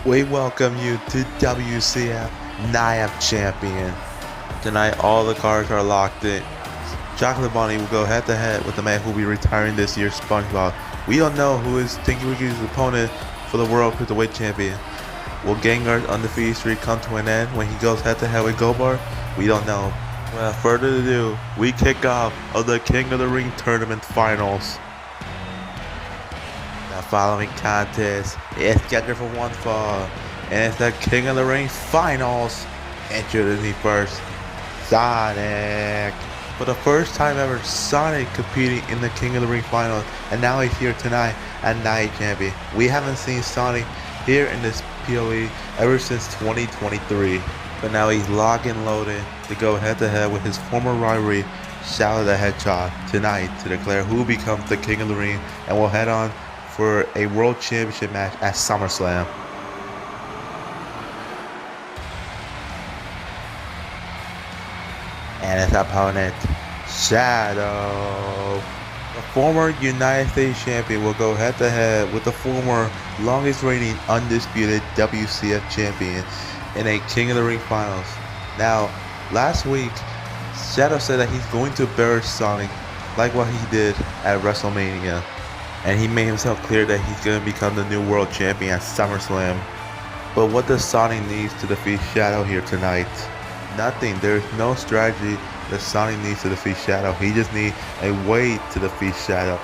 We welcome you to WCF Night of Champion. Tonight, all the cards are locked in. Chocolate Bunny will go head to head with the man who will be retiring this year's SpongeBob. We don't know who is Tinky Winky's opponent for the World Cruiserweight Champion. Will Gengar's undefeated streak come to an end when he goes head to head with Gobart? We don't know. Without further ado, we kick off of the King of the Ring Tournament Finals. The following contest is scheduled for one fall, and it's the King of the Ring Finals. Introducing first, Sonic. For the first time ever, Sonic competing in the King of the Ring Finals, and now he's here tonight at Night Champion. We haven't seen Sonic here in this PoE ever since 2023, but now he's locked and loaded to go head to head with his former rivalry, Shadow the Hedgehog, tonight to declare who becomes the King of the Ring and will head on for a World Championship match at Summerslam. And his opponent, Shadow. The former United States champion will go head to head with the former longest reigning undisputed WCF champion in a King of the Ring Finals. Now, last week, Shadow said that he's going to embarrass Sonic like what he did at WrestleMania. And he made himself clear that he's going to become the new world champion at SummerSlam. But what does Sonic need to defeat Shadow here tonight? Nothing. There's no strategy that Sonic needs to defeat Shadow. He just needs a way to defeat Shadow.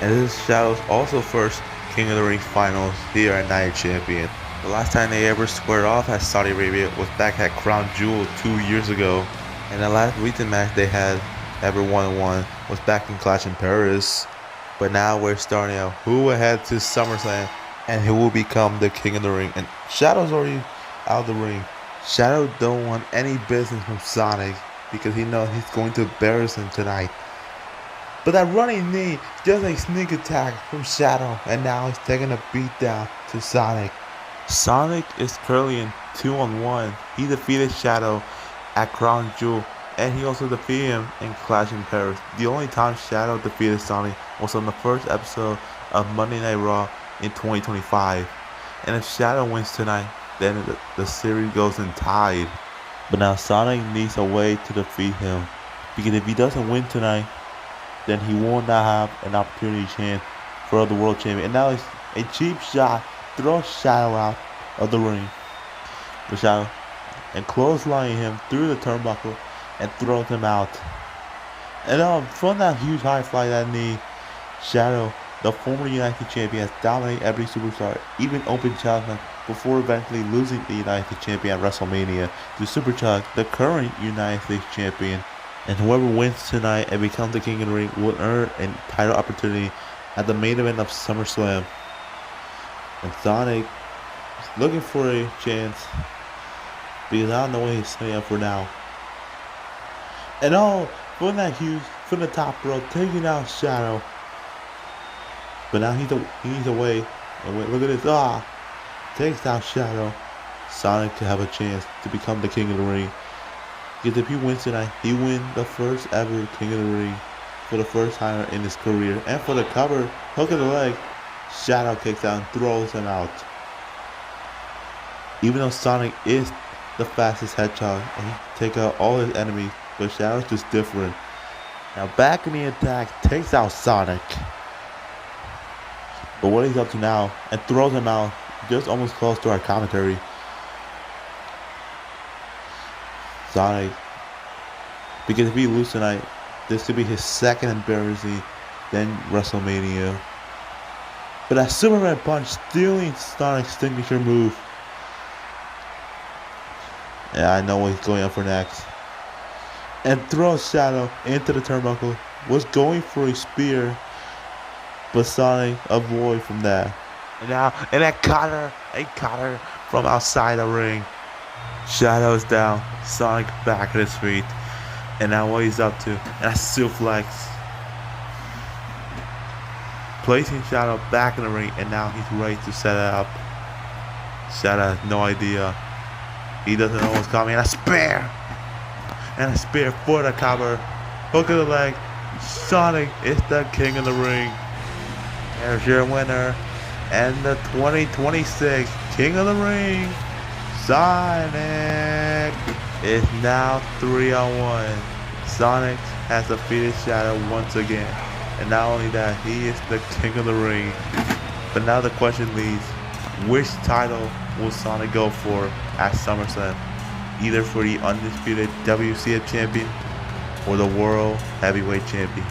And this is Shadow's also first King of the Ring Finals here at Night Champion. The last time they ever squared off at Saudi Arabia was back at Crown Jewel 2 years ago. And the last recent match they had ever one-on-one was back in Clash in Paris. But now we're starting out who will head to SummerSlam and who will become the King of the Ring. And Shadow's already out of the ring. Shadow don't want any business from Sonic because he knows he's going to embarrass him tonight. But that running knee, just a sneak attack from Shadow, and now he's taking a beat down to Sonic. Sonic is currently in 2-on-1. He defeated Shadow at Crown Jewel, and he also defeated him in Clash in Paris. The only time Shadow defeated Sonic was on the first episode of Monday Night Raw in 2025. And if Shadow wins tonight, then the series goes in tied. But now Sonic needs a way to defeat him, because if he doesn't win tonight, then he will not have an opportunity chance for the world champion. And now it's a cheap shot, throws Shadow out of the ring. The Shadow and clotheslining him through the turnbuckle and throws him out. And from that huge high fly, that knee, Shadow, the former United States champion, has dominated every superstar, even open challenge, before eventually losing the United States champion at WrestleMania to Superchuck, the current United States champion. And whoever wins tonight and becomes the King of the Ring will earn a title opportunity at the main event of SummerSlam. And Sonic is looking for a chance, because I don't know what he's setting up for now. And from that huge, from the top rope, taking out Shadow. But now he needs a way. And wait, look at this. Takes out Shadow. Sonic to have a chance to become the King of the Ring. Because if he wins tonight, he wins the first ever King of the Ring for the first time in his career. And for the cover, hook of the leg, Shadow kicks out and throws him out. Even though Sonic is the fastest hedgehog and he can take out all his enemies, but Shadow's just different. Now back in the attack, takes out Sonic. But what he's up to now, and throws him out just almost close to our commentary. Sonic, because if he loses tonight, this could be his second embarrassing, then WrestleMania. But that Superman punch stealing Sonic's signature move. Yeah, I know what he's going up for next. And throws Shadow into the turnbuckle. Was going for a spear, but Sonic avoid from that. And now, a cutter from outside the ring. Shadow's down, Sonic back at his feet. And now what he's up to, and a suplex. Placing Shadow back in the ring, and now he's ready to set it up. Shadow has no idea. He doesn't know what's coming. And a spear for the cover. Hook of the leg. Sonic is the king of the ring. There's your winner and the 2026 King of the Ring. Sonic is now 3-on-1. Sonic has defeated Shadow once again. And not only that, he is the king of the ring. But now the question leads, which title will Sonic go for at SummerSlam? Either for the Undisputed WCF Champion or the World Heavyweight Champion.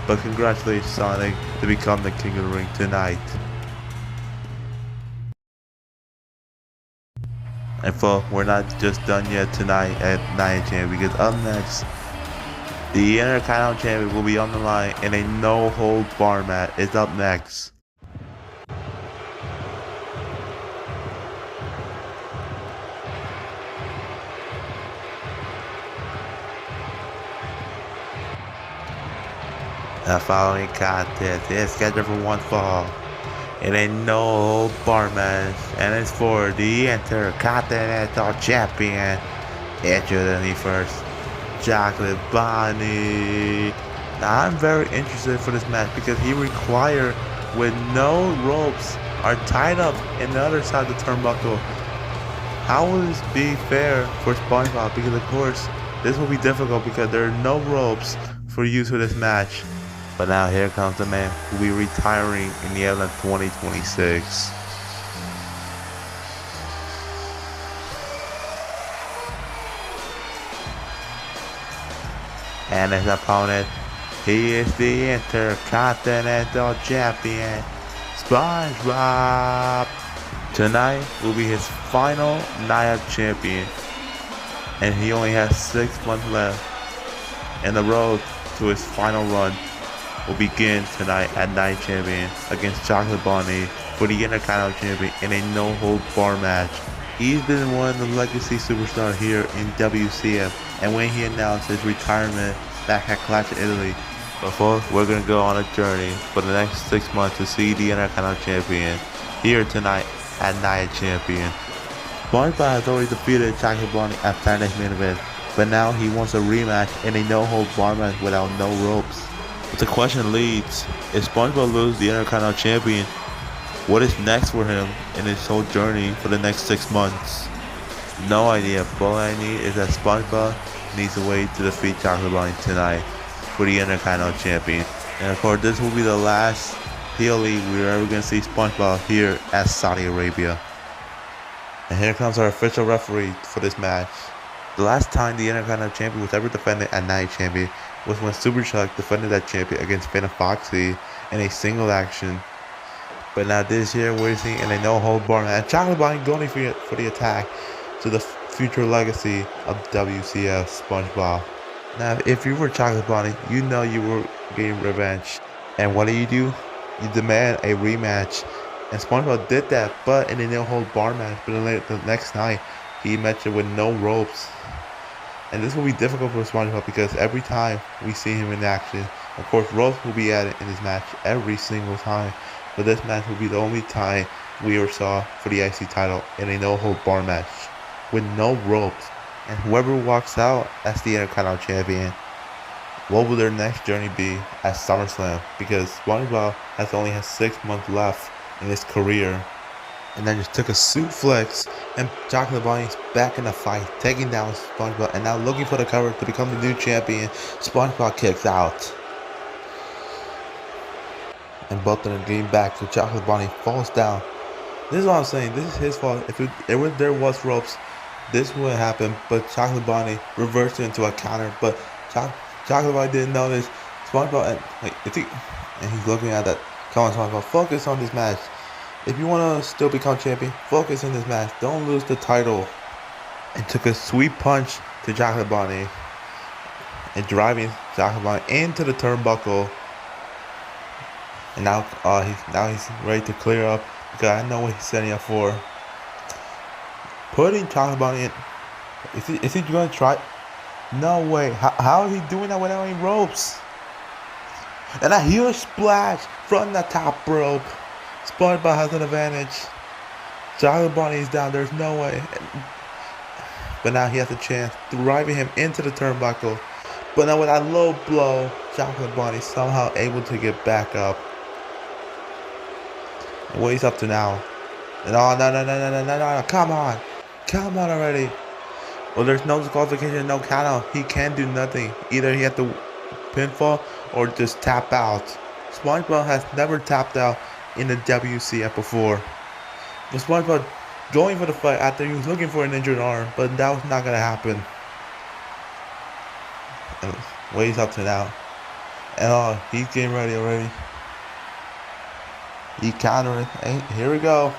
But congratulations, Sonic, to become the king of the ring tonight. And folks, we're not just done yet tonight at Night of Champion, because up next, the Intercontinental Champion will be on the line in a no-hold-bar match. It's up next. The following contest is scheduled for one fall in a no-hold-bar match, and it's for the Intercontinental Champion. Introducing first, Chocolate Bunny. Now I'm very interested for this match because he required with no ropes are tied up in the other side of the turnbuckle. How will this be fair for SpongeBob? Because of course this will be difficult because there are no ropes for use for this match. But now here comes the man who will be retiring in the end of 2026. And his opponent, he is the Intercontinental Champion, SpongeBob. Tonight will be his final Night of Champion, and he only has 6 months left. And the road to his final run will begin tonight at Night Champion against Chocolate Bunny for the Intercontinental Champion in a no-hold-bar match. He's been one of the legacy superstars here in WCF, and when he announced his retirement back at Clash of Italy, before we're going to go on a journey for the next 6 months to see the Intercontinental Champion here tonight at Night Champion. SpongeBob has already defeated Chocolate Bunny at Saturday's main event, but now he wants a rematch in a no-hold-bar match without no ropes. But the question leads, if SpongeBob loses the Intercontinental Champion, what is next for him in his whole journey for the next 6 months? No idea, but all I need is that SpongeBob needs a way to defeat Chocolate Bunny tonight for the Intercontinental Champion. And of course, this will be the last PLE we're ever going to see SpongeBob here at Saudi Arabia. And here comes our official referee for this match. The last time the Intercontinental Champion was ever defended at Night Champion was when Super Chuck defended that champion against Finn and Foxy in a single action. But now this year we're seeing in a no-hold-bar match, Chocolate Bunny going for the attack to the future legacy of WCF SpongeBob. Now if you were Chocolate Bunny, you know you were getting revenge. And what do? You demand a rematch. And SpongeBob did that, but in a no-hold-bar match. But the next night, he matched it with no ropes. And this will be difficult for SpongeBob because every time we see him in action, of course ropes will be added in this match every single time. But this match will be the only time we ever saw for the IC title in a no-hold-bar match with no ropes. And whoever walks out as the Intercontinental Champion, what will their next journey be at SummerSlam? Because SpongeBob only has 6 months left in his career. And then just took a suplex, and Chocolate Bunny's back in the fight, taking down SpongeBob, and now looking for the cover to become the new champion. SpongeBob kicks out. And both of them getting back, so Chocolate Bunny falls down. This is what I'm saying, this is his fault. If there was ropes, this would happen, but Chocolate Bunny reversed it into a counter, but Chocolate Bunny didn't notice. SpongeBob, and he's looking at that. Come on, SpongeBob, focus on this match. If you want to still become champion, focus on this match. Don't lose the title. And took a sweet punch to Chocolate Bunny. And driving Chocolate Bunny into the turnbuckle. And now he's ready to clear up. Because I know what he's setting up for. Putting Chocolate Bunny in. Is he going to try? No way. How is he doing that without any ropes? And a huge splash from the top rope. SpongeBob has an advantage. Chocolate Bunny is down. There's no way. But now he has a chance, driving him into the turnbuckle. But now with that low blow, Chocolate Bunny somehow able to get back up. And what he's up to now. And no, come on. Come on already. Well, there's no disqualification, no count out. He can't do nothing. Either he had to pinfall or just tap out. SpongeBob has never tapped out in the WCF before. But SpongeBob going for the fight after he was looking for an injured arm, but that was not gonna happen. And what he's up to now. And he's getting ready already. He countering. Hey, here we go.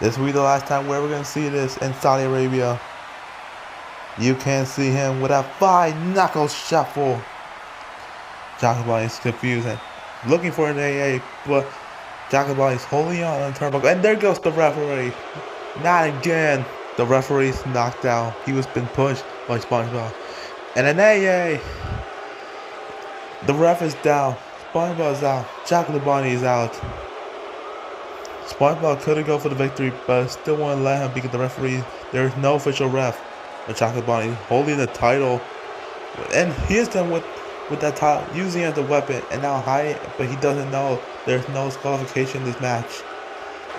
This will be the last time we're ever going to see this in Saudi Arabia. You can see him with a 5-knuckle shuffle. Chocolate Bunny is confused and looking for an AA, but Chocolate Bunny is holding on the turnbuckle. And there goes the referee. Not again. The referee's knocked out. He was been pushed by SpongeBob. And an AA. The ref is down. SpongeBob's out. Chocolate Bunny is out. SpongeBob couldn't go for the victory, but still won't let him because the referee, there is no official ref. But Chocolate Bunny holding the title, and he is done with that title, using it as a weapon, and now hiding, but he doesn't know there's no disqualification in this match.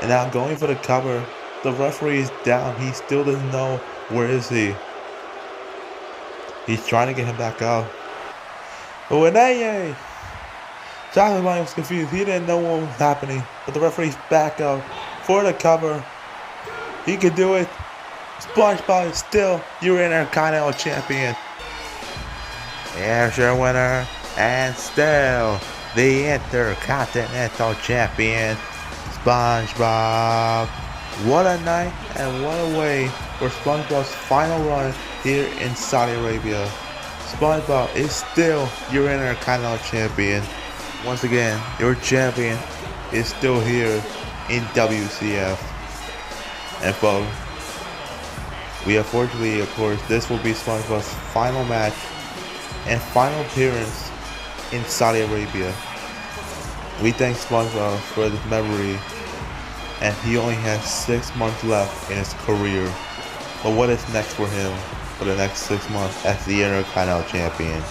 And now going for the cover, the referee is down. He still doesn't know where is he. He's trying to get him back out. But when Chocolate Bunny was confused. He didn't know what was happening. But the referee's back up for the cover. He could do it. SpongeBob is still your Intercontinental Champion. Here's your winner. And still the Intercontinental Champion, SpongeBob. What a night and what a way for SpongeBob's final run here in Saudi Arabia. SpongeBob is still your Intercontinental Champion. Once again, your champion is still here in WCF. And folks, unfortunately, of course, this will be SpongeBob's final match and final appearance in Saudi Arabia. We thank SpongeBob for this memory, and he only has 6 months left in his career. But what is next for him for the next 6 months as the Intercontinental Champion?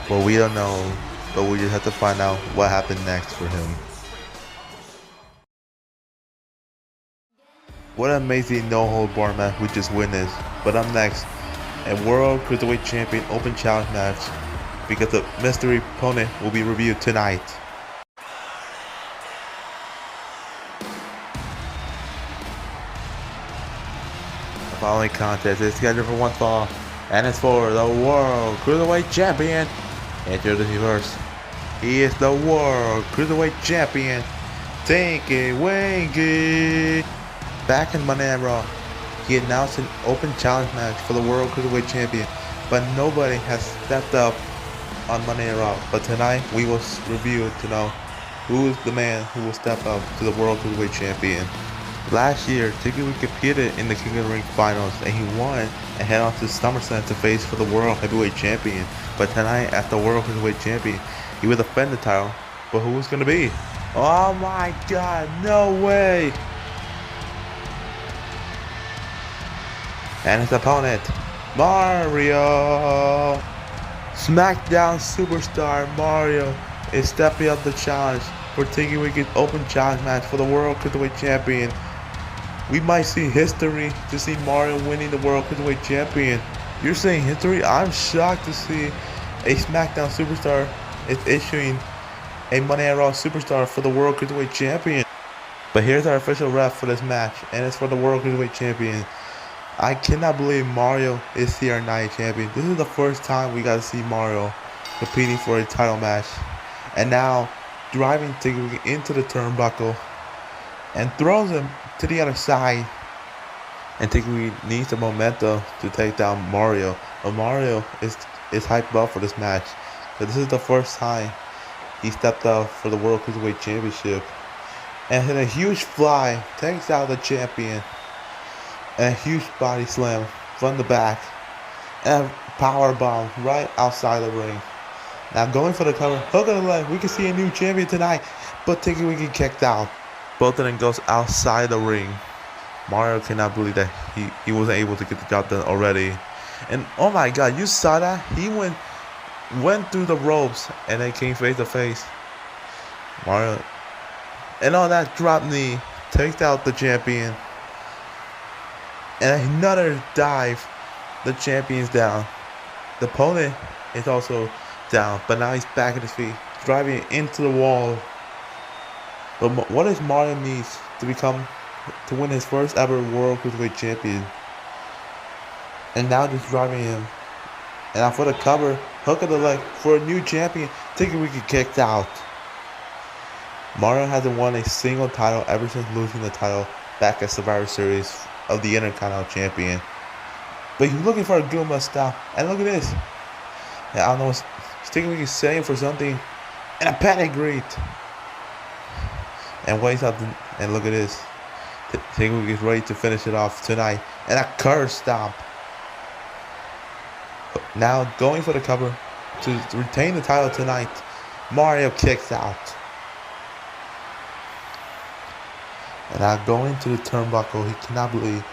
Well, we don't know. But we just have to find out what happened next for him. What an amazing no-hold-barred match we just witnessed. But up next, a World Cruiserweight Champion Open Challenge match, because the mystery opponent will be reviewed tonight. The following contest is scheduled for one fall, and it's for the World Cruiserweight Champion. Introducing first, he is the World Cruiserweight Champion, Tinky Winky. Back in Monday Night Raw, he announced an open challenge match for the World Cruiserweight Champion, but nobody has stepped up on Monday Night Raw. But tonight, we will review to know who is the man who will step up to the World Cruiserweight Champion. Last year, Tinky Winky competed in the King of the Ring finals, and he won and head off to Summerslam to face for the World Heavyweight Champion. But tonight, as the World Heavyweight Champion, he will defend the title. But who is going to be? Oh my God, no way! And his opponent, Mario. SmackDown superstar Mario is stepping up the challenge for Tinky Winky's open challenge match for the World Cruiserweight Champion. We might see history to see Mario winning the World Cruiserweight Champion. You're saying history? I'm shocked to see a SmackDown superstar is issuing a Monday Night Raw superstar for the World Cruiserweight Champion. But here's our official ref for this match, and it's for the World Cruiserweight Champion. I cannot believe Mario is the Night Champion. This is the first time we got to see Mario competing for a title match. And now, driving Tinky Winky into the turnbuckle and throws him to the other side. And Tinky Winky needs the momentum to take down Mario. But Mario is hyped up for this match. But this is the first time he stepped up for the World Cruiserweight Championship. And hit a huge fly, takes out the champion. And a huge body slam from the back. And a power bomb right outside the ring. Now going for the cover, hook of the leg. We can see a new champion tonight. But Tinky Winky kicked out. Both of them goes outside the ring. Mario cannot believe that he wasn't able to get the job done already. And oh my god, you saw that? He went through the ropes and then came face to face. Mario. And on that drop knee, takes out the champion. And another dive. The champion's down. The opponent is also down, but now he's back at his feet, driving into the wall. But what does Mario needs to win his first ever World Cruiserweight Champion? And now just driving him. And now for the cover, hook of the leg for a new champion. Tinky Winky kicked out. Mario hasn't won a single title ever since losing the title back at Survivor Series of the Intercontinental Champion. But he's looking for a Goomba style. And look at this. I don't know what's Tinky Winky's saying for something. And a pedigree. And waits up and look at this. Tinky Winky's ready to finish it off tonight. And a curse stomp. Now going for the cover to retain the title tonight. Mario kicks out. And now going to the turnbuckle, he cannot believe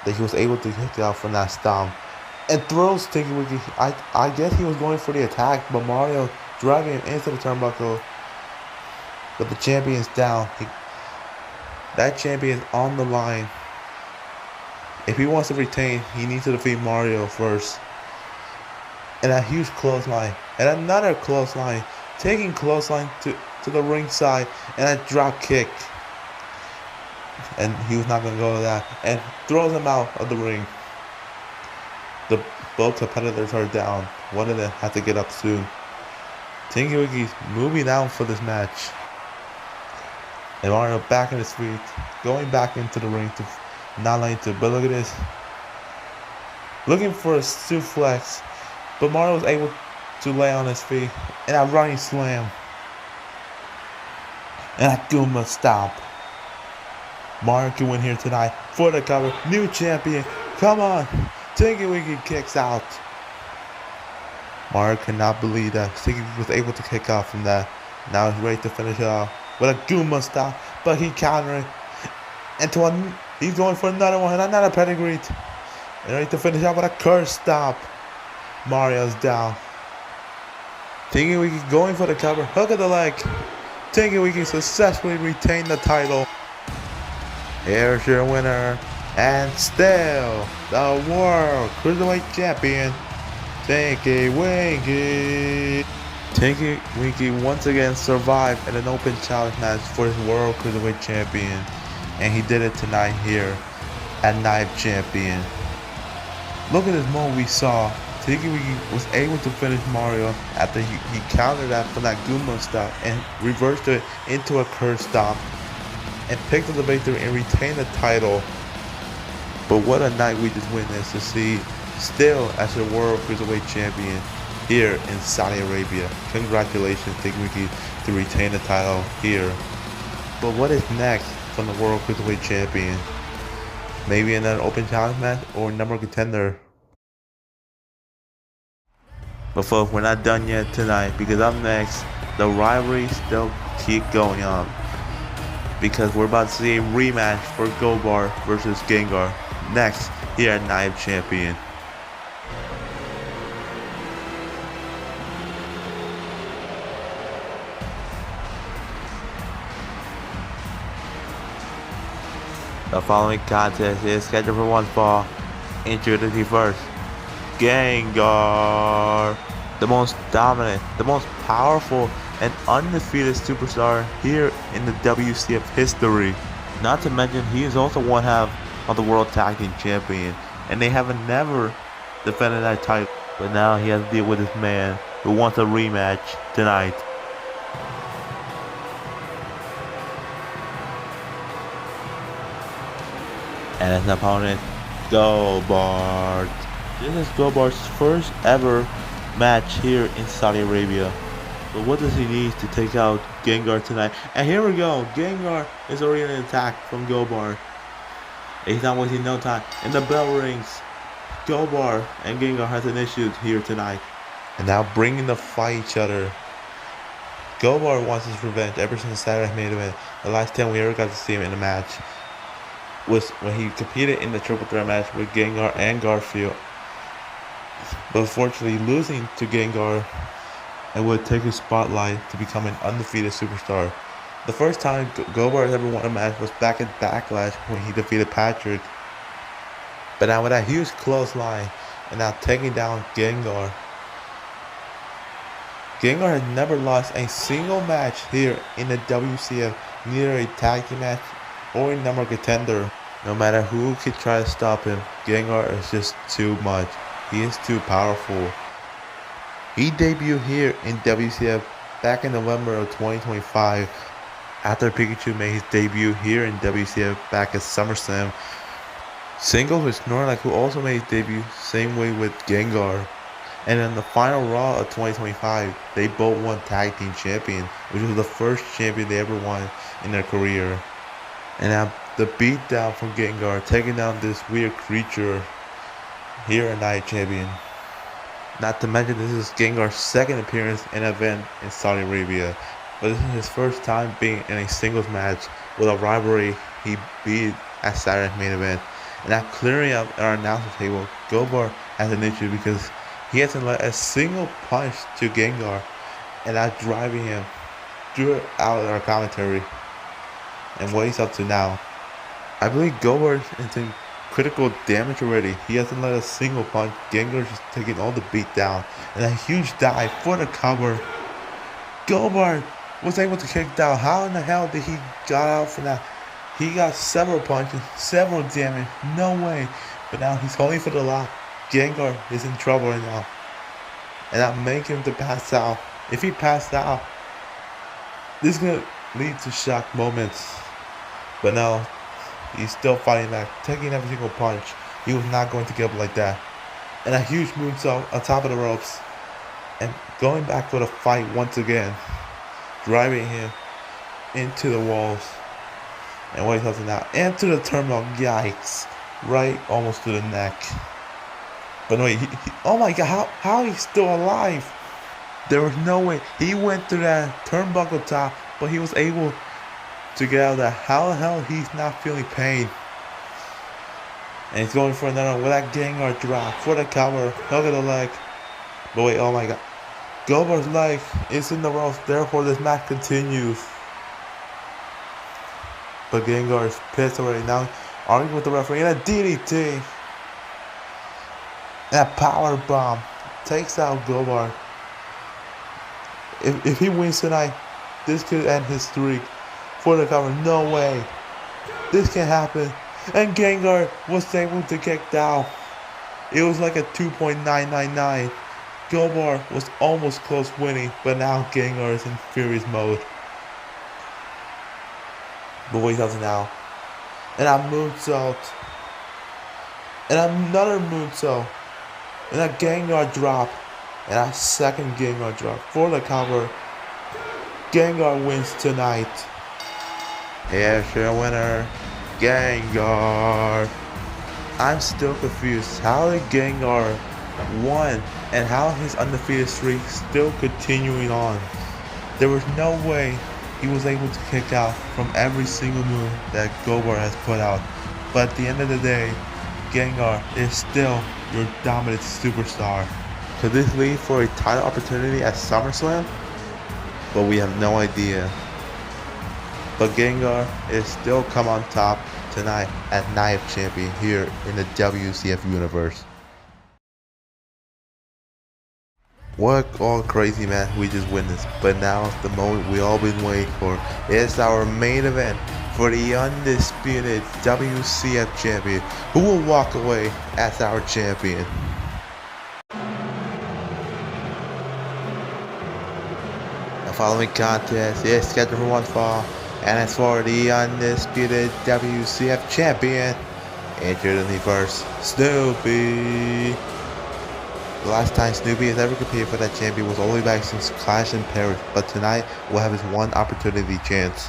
that he was able to kick out from that stomp. And throws Tinky Winky. I guess he was going for the attack, but Mario driving him into the turnbuckle. But the champion's down. That champion is on the line. If he wants to retain, he needs to defeat Mario first. And a huge clothesline. And another clothesline. Taking clothesline to the ringside. And a drop kick. And he was not going to go to that. And throws him out of the ring. Both competitors are down. One of them has to get up soon. Tinky Winky's moving out for this match. And Mario back in his feet. Going back into the ring to not letting to. But look at this. Looking for a suplex. But Mario was able to lay on his feet. And a running slam. And a Goomba stomp. Mario can win here tonight for the cover. New champion. Come on. Tinky Winky kicks out. Mario cannot believe that Tinky was able to kick out from that. Now he's ready to finish it off with a Goomba style. But he countered it. He's going for another one. And another pedigree. And ready to finish out with a curse stop. Mario's down. Tinky Winky going for the cover. Hook of the leg. Tinky Winky successfully retained the title. Here's your winner, and still the World Cruiserweight Champion, Tinky Winky. Tinky Winky once again survived in an open challenge match for his World Cruiserweight Champion, and he did it tonight here at Night of Champion. Look at this moment we saw. Tinky Winky was able to finish Mario after he countered that from that Goomba style and reversed it into a curse stomp. And picked up the victory and retained the title. But what a night we just witnessed to see still as the World Cruiserweight Champion here in Saudi Arabia. Congratulations, Tinky Winky, to retain the title here. But what is next from the World Cruiserweight Champion? Maybe another open challenge match or number one contender. But folks, we're not done yet tonight, because up next, the rivalries still keep going on. Because we're about to see a rematch for Gobart versus Gengar next here at Night of Champion. The following contest is scheduled for one fall. Introducing first, Gengar, the most dominant, the most powerful, and undefeated superstar here in the WCF history. Not to mention, he is also one half of the World Tag Team Champion, and they have never defended that title. But now he has to deal with this man who wants a rematch tonight. And his opponent, Gobart. This is Gobart's first ever match here in Saudi Arabia. But what does he need to take out Gengar tonight? And here we go. Gengar is already in an attack from Gobart. He's not wasting no time. And the bell rings. Gobart and Gengar has an issue here tonight. And now bringing to fight each other. Gobart wants his revenge ever since Saturday's main event. The last time we ever got to see him in a match was when he competed in the triple threat match with Gengar and Garfield. but unfortunately losing to Gengar and would take his spotlight to become an undefeated superstar. The first time Gobart ever won a match was back at Backlash when he defeated Patrick. But now with that huge clothesline and now taking down Gengar. Gengar has never lost a single match here in the WCF, neither a tag team match or a number contender. No matter who could try to stop him, Gengar is just too much. He is too powerful. He debuted here in WCF back in November of 2025 after Pikachu made his debut here in WCF back at Summerslam. Singles with Snorlax, who also made his debut, same way with Gengar. And in the final Raw of 2025, they both won Tag Team Champion, which was the first champion they ever won in their career. And now the beatdown from Gengar, taking down this weird creature here at Night Champion. Not to mention this is Gengar's second appearance in an event in Saudi Arabia. But this is his first time being in a singles match with a rivalry he beat at Saturday's main event. And now clearing up our announcer table, Gobart has an issue because he hasn't let a single punch to Gengar, and now driving him through out our commentary. And what he's up to now. I believe Gobart is in critical damage already. He hasn't let a single punch. Gengar's just taking all the beat down. And a huge dive for the cover. Gobart was able to kick down. How in the hell did he got out for that? He got several punches, several damage. No way. But now he's holding for the lock. Gengar is in trouble right now. And I'm making him to pass out. If he passed out, this is going to lead to shock moments. But now, he's still fighting back, taking every single punch. He was not going to give up like that. And a huge moonsault on top of the ropes. And going back for the fight once again. Driving him into the walls. And what he does now, into the terminal. Yikes. Right almost to the neck. But no, oh my god, how he's still alive? There was no way. He went through that turnbuckle top, but he was able to get out of that. How the hell he's not feeling pain? And he's going for another with that Gengar drop for the cover. Look at the leg. But wait, oh my god. Gobart's leg is in the ropes, therefore this match continues. But Gengar is pissed already now, arguing with the referee, and a DDT. That power bomb takes out Gobart. If he wins tonight, this could end his streak for the cover. No way. This can happen. And Gengar was able to kick down. It was like a 2.999. Gobart was almost close winning, but now Gengar is in furious mode. But wait until now. And a moonsault. And another moonsault. And a Gengar drop. And a second Gengar drop for the cover. Gengar wins tonight. Here's your winner, Gengar. I'm still confused. How did Gengar won and how his undefeated streak still continuing on? There was no way he was able to kick out from every single move that Gobart has put out. But at the end of the day, Gengar is still your dominant superstar. Could this lead for a title opportunity at SummerSlam? But we have no idea. But Gengar is still come on top tonight at Night of Champion here in the WCF universe. What all crazy match we just witnessed, but now it's the moment we all been waiting for. It's our main event for the Undisputed WCF Champion, who will walk away as our champion. The following contest is scheduled for one fall, and it's for the Undisputed WCF Champion. Introducing first, Snoopy. The last time Snoopy has ever competed for that champion was only back since Clash in Paris, but tonight will have his one opportunity chance.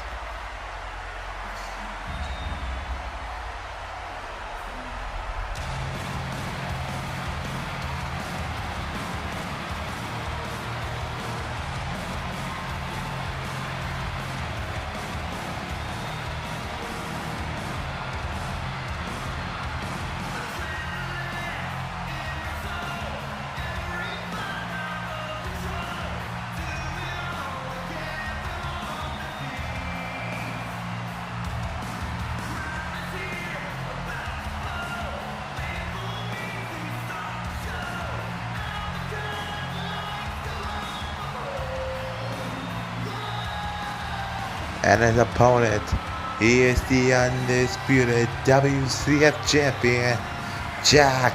And his opponent, he is the undisputed WCF champion, Jackie.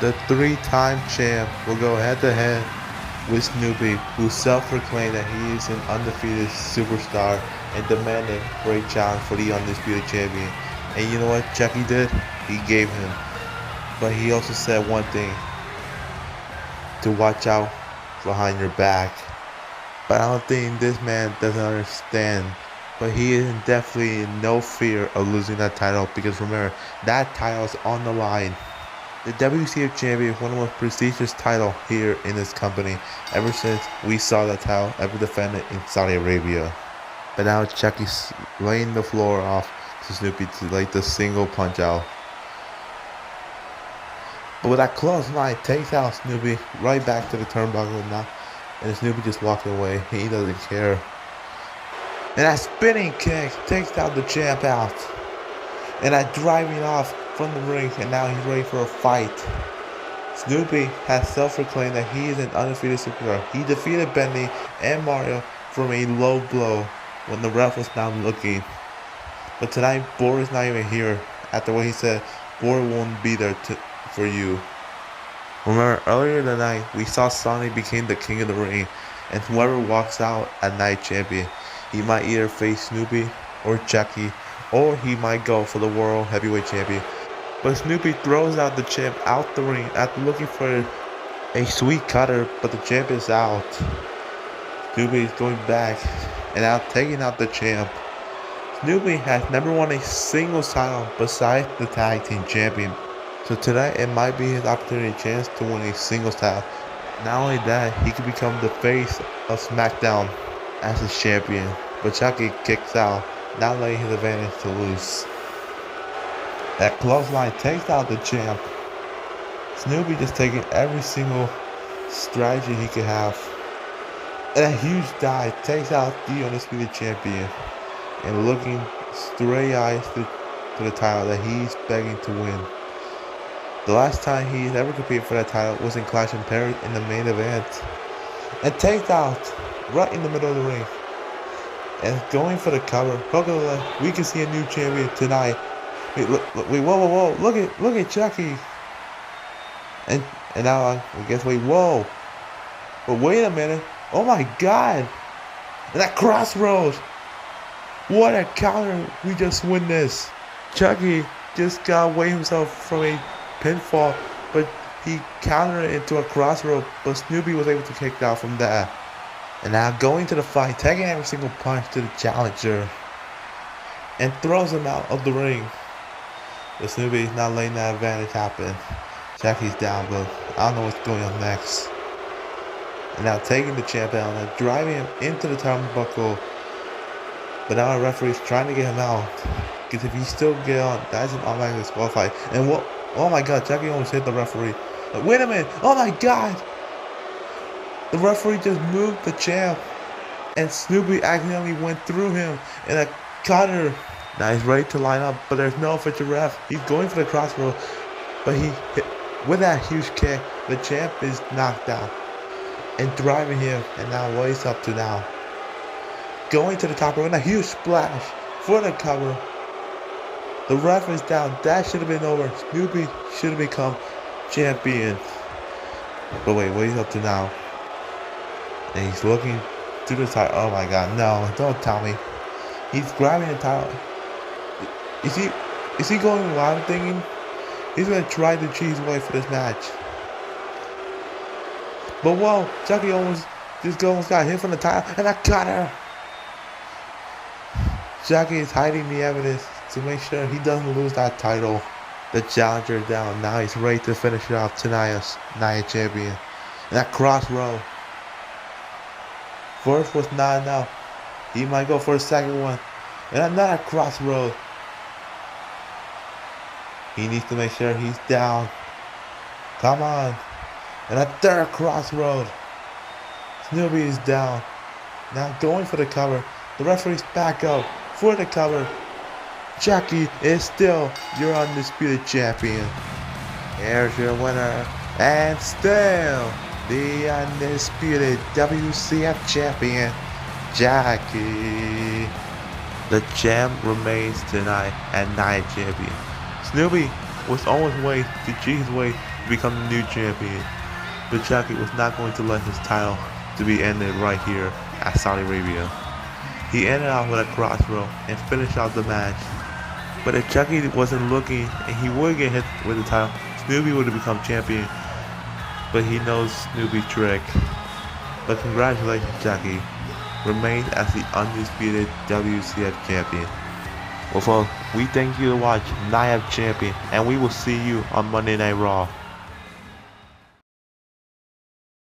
The 3-time champ will go head-to-head with Snoopy, who self-proclaimed that he is an undefeated superstar and demanded for a challenge for the undisputed champion. And you know what Jackie did? He gave him. But he also said one thing: to watch out behind your back. But I don't think this man doesn't understand. But he is definitely in no fear of losing that title, because remember, that title is on the line. The WCF champion is one of the most prestigious titles here in this company ever since we saw that title ever defended in Saudi Arabia. But now Chucky's laying the floor off to Snoopy to lay the single punch out. But with that close line, takes out Snoopy right back to the turnbuckle now. And Snoopy just walking away. He doesn't care. And that spinning kick takes out the champ out. And that driving off from the ring, and now he's ready for a fight. Snoopy has self-proclaimed that he is an undefeated superstar. He defeated Bendy and Mario from a low blow when the ref was not looking. But tonight, Boar is not even here. After what he said, Boar won't be there for you. Remember, earlier tonight, we saw Sonny became the king of the ring, and whoever walks out at night champion, he might either face Snoopy or Jackie, or he might go for the World Heavyweight Champion. But Snoopy throws out the champ out the ring after looking for a sweet cutter, but the champ is out. Snoopy is going back and now taking out the champ. Snoopy has never won a single title besides the tag team champion. So tonight it might be his opportunity chance to win a singles title. Not only that, he could become the face of SmackDown as his champion. But Chucky kicks out, not letting his advantage to lose. That clothesline takes out the champ. Snoopy just taking every single strategy he could have. And a huge dive takes out the undisputed champion. And looking straight eyes to the title that he's begging to win. The last time he's ever competed for that title was in Clash in Paris in the main event. And takes out right in the middle of the ring. And going for the cover. Hook of the left. We can see a new champion tonight. Wait, whoa, look at Chucky. And now I guess, whoa. But wait a minute. Oh my God. And that crossroads. What a counter we just witnessed. Chucky just got away himself from a pinfall, but he countered it into a crossroad, but Snoopy was able to kick out from that. And now going to the fight, taking every single punch to the challenger. And throws him out of the ring. But Snoopy's not letting that advantage happen. Jackie's down, but I don't know what's going on next. And now taking the champ out and driving him into the turnbuckle. But now our referee's trying to get him out. Because if he still get on, that's an automatic disqualified. And what? Oh my God, Jackie almost hit the referee. Like, wait a minute. Oh my God. The referee just moved the champ. And Snoopy accidentally went through him in a cutter. Now he's ready to line up, but there's no official ref. He's going for the crossroad, but he hit with that huge kick. The champ is knocked out and driving him, and now what he's up to now? Going to the top rope and a huge splash for the cover. The ref is down. That should have been over. Snoopy should have become champion. But wait, what he's up to now? And he's looking through the title. Oh my God, no! Don't tell me. He's grabbing the title. Is he going wild thinking? He's gonna try to cheat his way for this match. But whoa, Chucky almost got hit from the title, and I got her. Chucky is hiding the evidence to make sure he doesn't lose that title. The challenger is down. Now he's ready to finish it off tonight as Night Champion. And that crossroad. First was not enough. He might go for a second one. And another crossroad. He needs to make sure he's down. Come on. And a third crossroad. Snoopy is down. Now going for the cover. The referee's back up for the cover. Jackie is still your undisputed champion. Here's your winner. And still the undisputed WCF champion, Jackie. The champ remains tonight at Night of Champion. Snoopy was on his way to cheat his way to become the new champion, but Jackie was not going to let his title to be ended right here at Saudi Arabia. He ended off with a crossroad and finished out the match. But if Jackie wasn't looking and he would get hit with the title, Snoopy would have become champion. But he knows Snoopy's trick. But congratulations, Jackie. Remains as the undisputed WCF champion. Well folks, we thank you to watch Night of Champion, and we will see you on Monday Night Raw.